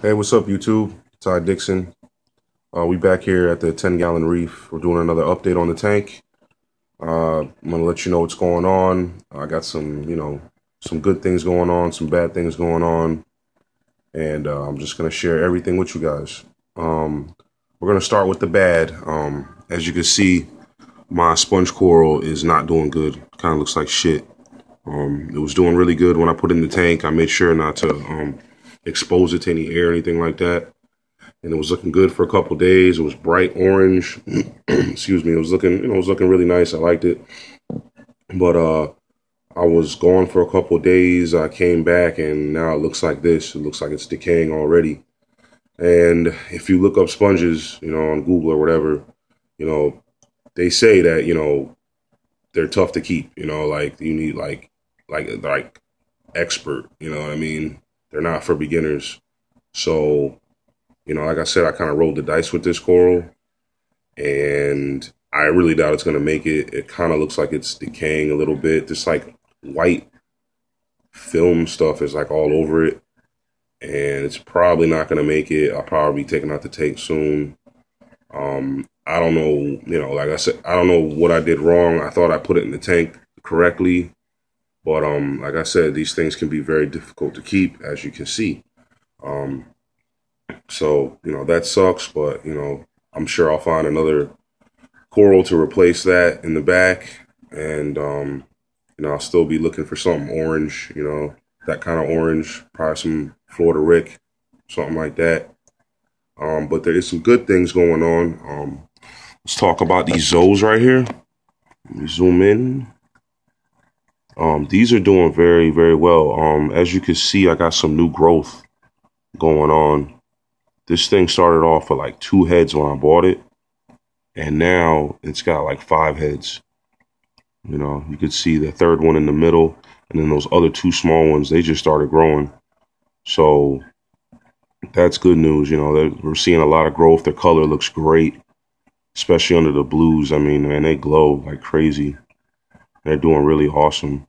Hey, what's up, YouTube? Ty Dixon. We back here at the 10-gallon reef. We're doing another update on the tank. I'm gonna let you know what's going on. I got some, some good things going on, some bad things going on, and I'm just gonna share everything with you guys. We're gonna start with the bad. As you can see, my sponge coral is not doing good. Kind of looks like shit. It was doing really good when I put it in the tank. I made sure not to expose it to any air or anything like that. And it was looking good for a couple days. It was bright orange. Excuse me. It was looking, it was looking really nice. I liked it. But I was gone for a couple days. I came back and now it looks like this. It looks like it's decaying already. And if you look up sponges, on Google or whatever, you know, they say that, they're tough to keep, like you need like expert, you know what I mean? They're not for beginners. So, like I said, I kind of rolled the dice with this coral, and I really doubt it's going to make it. It kind of looks like it's decaying a little bit. This like white film stuff is like all over it, and it's probably not going to make it. I'll probably be taking out the tank soon. I don't know, like I said, I don't know what I did wrong. I thought I put it in the tank correctly, but like I said, these things can be very difficult to keep, as you can see. Um, So, that sucks, but, I'm sure I'll find another coral to replace that in the back. And, I'll still be looking for something orange, that kind of orange, probably some Florida Rick, something like that. But there is some good things going on. Let's talk about these zoes right here. Let me zoom in. These are doing very, very well. As you can see, I got some new growth going on. This thing started off with like 2 heads when I bought it, and now it's got like 5 heads. You could see the third one in the middle, and then those other 2 small ones, they just started growing. So that's good news. We're seeing a lot of growth. Their color looks great, especially under the blues. I mean, man, they glow like crazy. They're doing really awesome.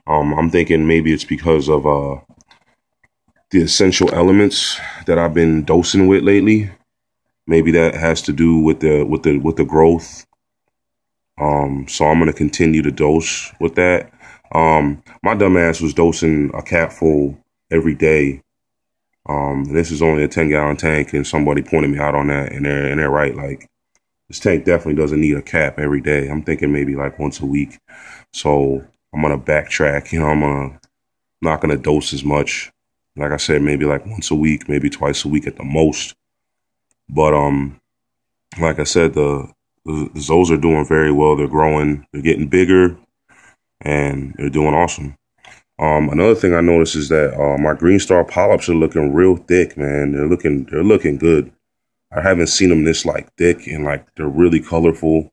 I'm thinking maybe it's because of the essential elements that I've been dosing with lately. Maybe that has to do with the growth. So I'm gonna continue to dose with that. My dumb ass was dosing a cap full every day. This is only a 10-gallon tank, and somebody pointed me out on that, and they're right. Like, this tank definitely doesn't need a cap every day. I'm thinking maybe like once a week. So I'm gonna backtrack. Not gonna dose as much. Like I said, maybe like once a week, maybe twice a week at the most. But like I said, the zoes are doing very well. They're growing, they're getting bigger, and they're doing awesome. Another thing I noticed is that my green star polyps are looking real thick, man. They're looking good. I haven't seen them this like thick, and like they're really colorful,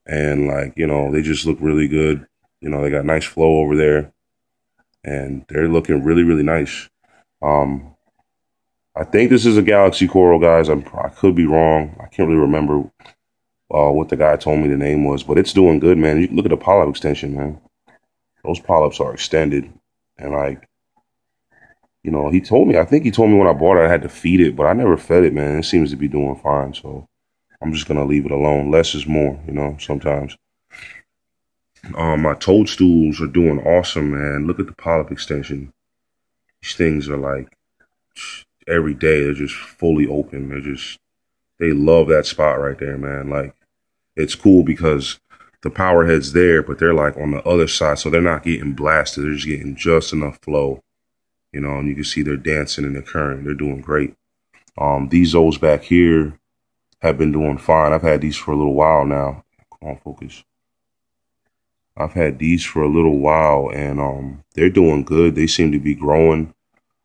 and like they just look really good. They got nice flow over there, and they're looking really, really nice. I think this is a galaxy coral, guys. I could be wrong. I can't really remember what the guy told me the name was, but it's doing good, man. You can look at the polyp extension, man. Those polyps are extended, and like, he told me. I think he told me when I bought it, I had to feed it, but I never fed it, man. It seems to be doing fine, so I'm just gonna leave it alone. Less is more, sometimes. My toadstools are doing awesome, man. Look at the polyp extension. These things are like every day. They're just fully open. They love that spot right there, man. Like, it's cool because the power head's there, but they're like on the other side, so they're not getting blasted. They're just getting just enough flow, and you can see they're dancing in the current. They're doing great. These O's back here have been doing fine. I've had these for a little while now. Come on, focus. I've had these for a little while, and they're doing good. They seem to be growing.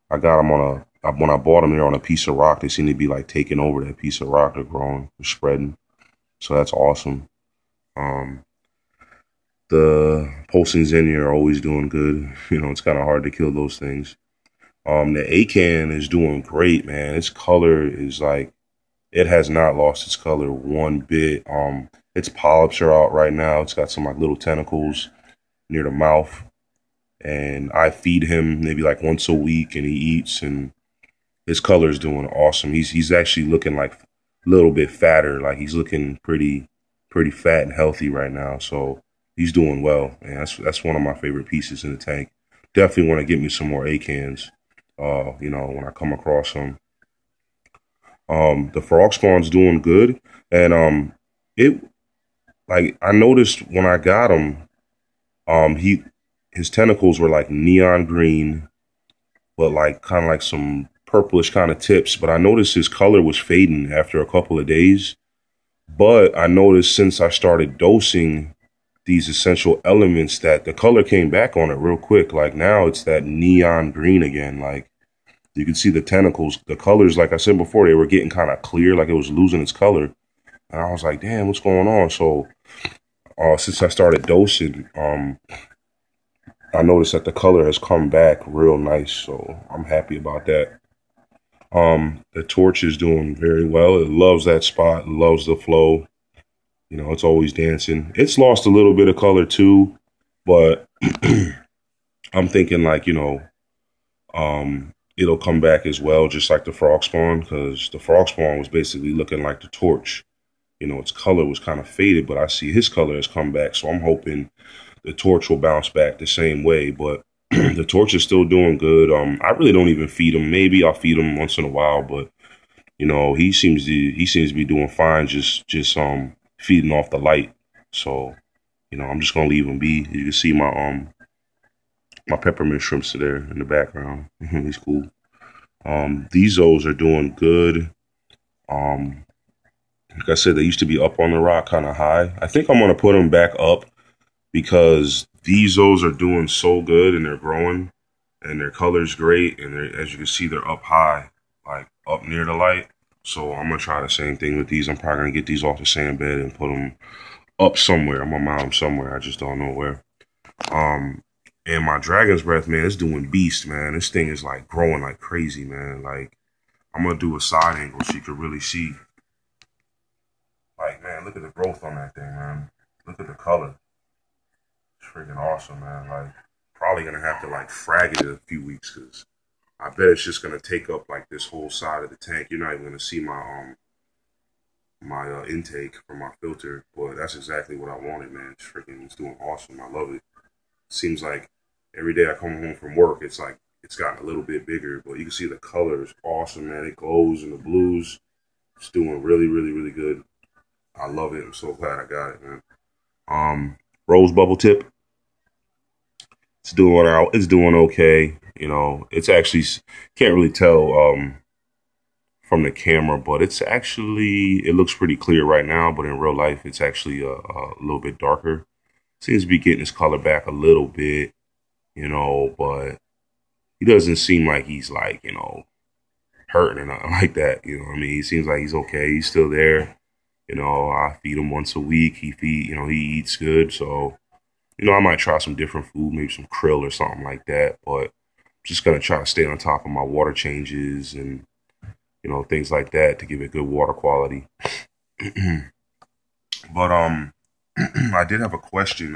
I got them when I bought them, they're on a piece of rock. They seem to be like taking over that piece of rock. They're growing, they're spreading. So that's awesome. The postings in here are always doing good. It's kind of hard to kill those things. The Acan is doing great, man. Its color is like, it has not lost its color one bit. Its polyps are out right now. It's got some like little tentacles near the mouth. And I feed him maybe like once a week, and he eats, and his color is doing awesome. He's actually looking like a little bit fatter. Like he's looking pretty fat and healthy right now. So he's doing well, and that's one of my favorite pieces in the tank. Definitely want to get me some more A-cans. You know, when I come across them. The frog spawn's doing good, and it like I noticed when I got him, his tentacles were like neon green, but like kind of like some purplish kind of tips. But I noticed his color was fading after a couple of days. But I noticed since I started dosing these essential elements that the color came back on it real quick. Like now it's that neon green again. Like you can see the tentacles, the colors, like I said before, they were getting kind of clear, like it was losing its color. And I was like, damn, what's going on? So since I started dosing, I noticed that the color has come back real nice. So I'm happy about that. The torch is doing very well. It loves that spot, loves the flow. You know, it's always dancing. It's lost a little bit of color too, but I'm thinking like, you know, it'll come back as well, just like the frog spawn, because the frog spawn was basically looking like the torch. You know, its color was kind of faded, but I see his color has come back. So I'm hoping the torch will bounce back the same way, but the torch is still doing good. I really don't even feed him. Maybe I'll feed him once in a while, but you know, he seems to be doing fine. Just feeding off the light. So, you know, I'm just gonna leave him be. You can see my peppermint shrimps there in the background. He's cool. These O's are doing good. Like I said, they used to be up on the rock, kind of high. I think I'm gonna put them back up because these O's are doing so good and they're growing and their color's great, and as you can see, they're up high, like up near the light. So I'm gonna try the same thing with these. I'm probably gonna get these off the sand bed and put them up somewhere. I'm gonna mount them somewhere. I just don't know where. And my dragon's breath, man, it's doing beast, man. This thing is like growing like crazy, man. Like I'm gonna do a side angle so you can really see. Like, man, look at the growth on that thing, man. Look at the color. It's freaking awesome, man. Like, probably gonna have to like frag it in a few weeks because I bet it's just gonna take up like this whole side of the tank. You're not even gonna see my intake from my filter, but that's exactly what I wanted, man. It's doing awesome. I love it. Seems like every day I come home from work, it's like it's gotten a little bit bigger, but you can see the color is awesome, man. It glows in the blues. It's doing really, really, really good. I love it. I'm so glad I got it, man. Rose bubble tip. It's doing okay. You know, it's actually can't really tell from the camera, but it looks pretty clear right now. But in real life, it's actually a little bit darker. Seems to be getting his color back a little bit, you know, but he doesn't seem like he's like, you know, hurting or nothing like that. You know what I mean? He seems like he's okay. He's still there. You know, I feed him once a week. He eats good. So, you know, I might try some different food, maybe some krill or something like that. But I'm just going to try to stay on top of my water changes and, you know, things like that to give it good water quality. But I did have a question.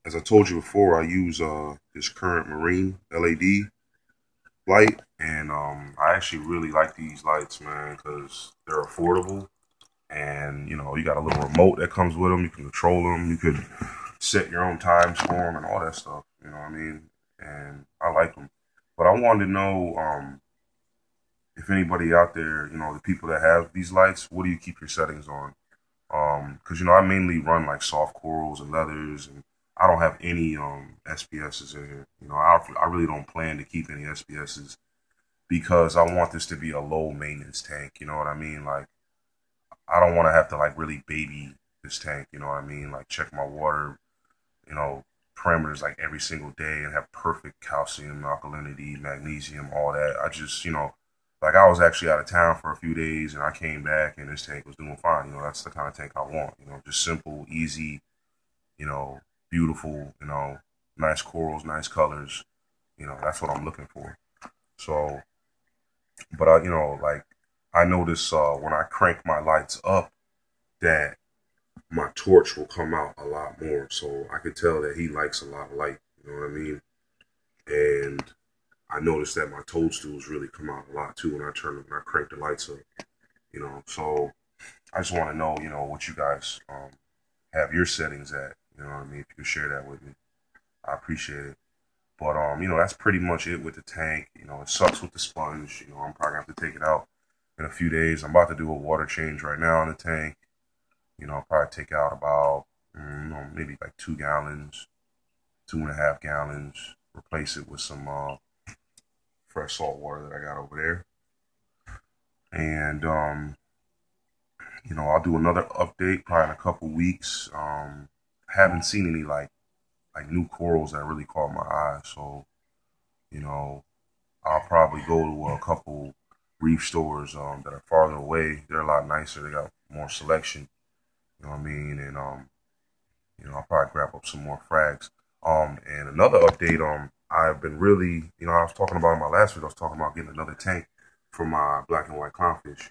As I told you before, I use this Current Marine LED light, and I actually really like these lights, man, because they're affordable, and you know, you got a little remote that comes with them. You can control them. You could set your own times for them and all that stuff. You know what I mean? And I like them. But I wanted to know if anybody out there, you know, the people that have these lights, what do you keep your settings on? Because, you know, I mainly run like soft corals and leathers, and I don't have any SPSs in here. You know, I really don't plan to keep any SPSs because I want this to be a low maintenance tank. You know what I mean? Like, I don't want to have to like really baby this tank. You know what I mean? Like, check my water, you know, parameters like every single day and have perfect calcium, alkalinity, magnesium, all that. I just, you know, like I was actually out of town for a few days and I came back and this tank was doing fine. You know, that's the kind of tank I want. You know, just simple, easy, you know, beautiful, you know, nice corals, nice colors. You know, that's what I'm looking for. So, but I, you know, like I notice when I crank my lights up that my torch will come out a lot more. So I could tell that he likes a lot of light. You know what I mean? And I noticed that my toadstools really come out a lot too when I crank the lights up. So I just want to know, what you guys have your settings at. You know what I mean? If you could share that with me, I appreciate it. But that's pretty much it with the tank. It sucks with the sponge. I'm probably gonna have to take it out in a few days. I'm about to do a water change right now in the tank. I'll probably take out about maybe like 2 gallons, 2.5 gallons. Replace it with some fresh salt water that I got over there, and I'll do another update probably in a couple weeks. Haven't seen any like new corals that really caught my eye, so you know I'll probably go to a couple reef stores that are farther away. They're a lot nicer. They got more selection. You know what I mean? And I'll probably grab up some more frags. And another update. I've been really, I was talking about in my last video. I was talking about getting another tank for my black and white clownfish.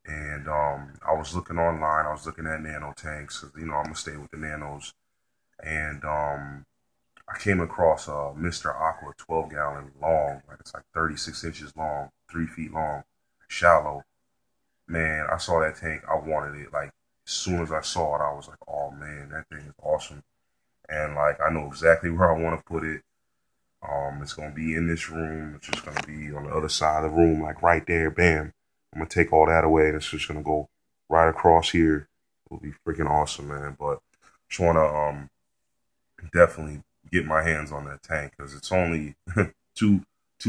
And I was looking online. I was looking at nano tanks. I'm gonna stay with the nanos. And I came across a Mr. Aqua 12-gallon long. Like it's like 36 inches long, 3 feet long, shallow. Man, I saw that tank. I wanted it. Like as soon as I saw it, I was like, oh man, that thing is awesome. And like I know exactly where I want to put it. It's gonna be in this room. It's just gonna be on the other side of the room, like right there. Bam. I'm gonna take all that away, and it's just gonna go right across here. It'll be freaking awesome, man. But just wanna definitely get my hands on that tank because it's only two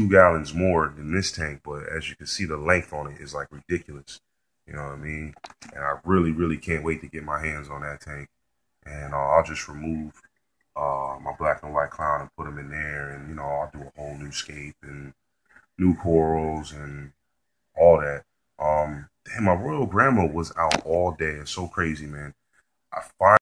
gallons more than this tank. But as you can see, the length on it is like ridiculous. You know what I mean? And I really, really can't wait to get my hands on that tank. And I'll just remove my black and white clown and put them in there, and I'll do a whole new scape and new corals and all that. Damn, my royal grandma was out all day. It's so crazy, man. I